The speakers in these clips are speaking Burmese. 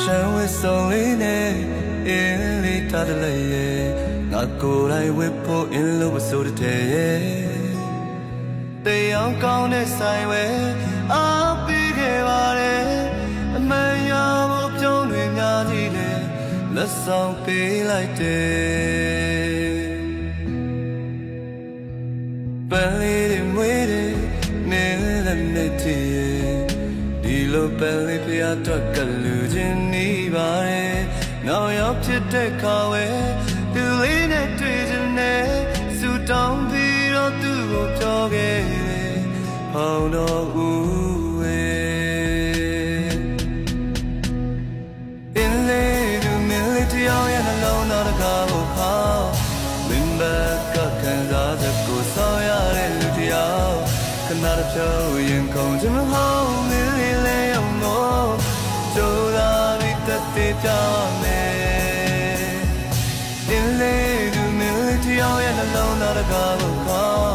ရှမ်းဝစ်စုံလေးနဲ့အင်းလေးထားတလိုက်ရဲ့ငါကိုယ်တိုင်ဝစ်ဖို့အင်းလို့မဆိုတဲ့ရဲ့တရားကောင်းတဲ့ဆိုင်ဝဲအားပေးခဲ့ပါတယ်အမှန်ရဖို့ပြုံးတွေများကြီးလေလက်ဆောင်ပေးလိုက်တယ်ပန်းလေးတွေမွေးတယ်နင်းလည်းနေတည်ဒီလိုပန်းလေးဖျားတော့ကလူချင်းနေပါတယ်နောက်ရောက်ဖြစ်တဲ့ခါဝဲသူလေးနဲ့တွေ့ချင်တယ်စူတောင်းပြီးတော့သူ့ကိုပြောခဲ့တယ်ဟောင်းတော့ဦးဝဲအင်းလေးသူမင်းလေးတယောက်ရဲ့နှလုံးသားတကားကိုခေါ်မင်းဘက်ကခံစားချက်ကိုဆောင်ရတဲ့လူတယောက်ခဏတစ်ဖြုတ်ရင်ခုန်ချင်မဟုတ်မင်းလေးလေးအောင်လို့ကြိုးစားပြီးတက်တဲ့ကြောင်းနဲ့အင်းလေးသူမင်းလေးတယောက်ရဲ့နှလုံးသားတကားကိုခေါ်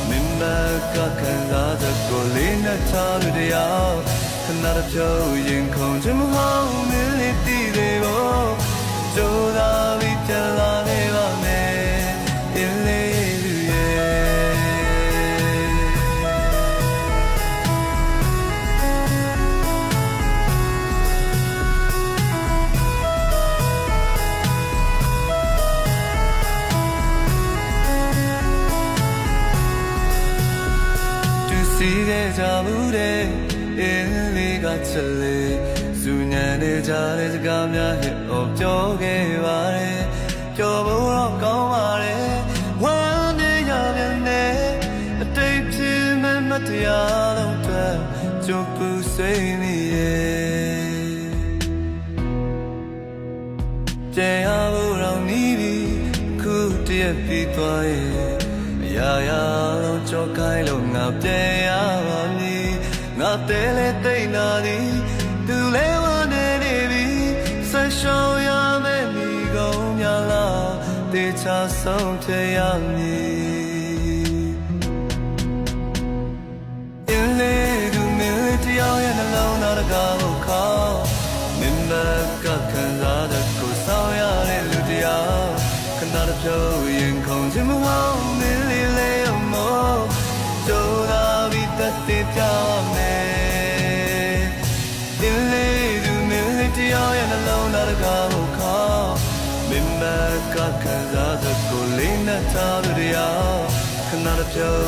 မင်းဘက်ကခံစားချက်ကိုလေးနဲ့ချလူတယောက်ခဏတစ်ဖြုတ်ရင်ခုန်ချင်မဟုတ်မင်းလေးတည်သေးဖို့ကြိုးစားပြီးပြန်လာခဲ့ပါမယ်အင်းလေးလူရဲ့စီးခဲ့ကြမှုတဲ့အင်းလေးကချက်လေးစူညံနေကြတဲ့စကားများဟစ်အော်ပြောခဲ့ပါတယ်ပြောဖို့တော့ကောင်းပါတယ်ဝမ်းနေရပြန်နေအတိတ်ဖြစ်မဲ့မတရားတော့တွေ့ကြုံပူစိမ့်နေရဲ့ကြံရဖို့တော့နီးပြီခုတည်းပြီးသွားရဲ့ရာလုံးကြောခိုင်းလို့ငါပြန်ရပါမည်ငါတဲလေတိတ်နာသည်သူလဲဝနေနေပြီဆက်ရှောင်ရမယ့်မိကုန်များလားတေချာဆုံးဖြတ်ရမည်အင်းလေးသူမင်းလေးတယောက်ရဲ့နှလုံးသားတကားကိုခေါ်မင်းဘက်ကခံစားတဲ့ကိုဆောင်ရတဲ့လူတယောက်ခဏတစ်ဖြုတ်ရင်ခုန်ချင်မဟုတ်မင်းလေးလေးအောင်မို့ကြိုးစားပြီးတက်တဲ့ကြောင်းနဲ့အင်းလေးသူမင်းလေးတယောက်ရဲ့နှလုံးသားတကားကိုခေါ်မင်းဘက်ကခံစားတဲ့ကိုလေးနဲ့ထားတဲ့တယောက်ခဏတစ်ဖြုတ်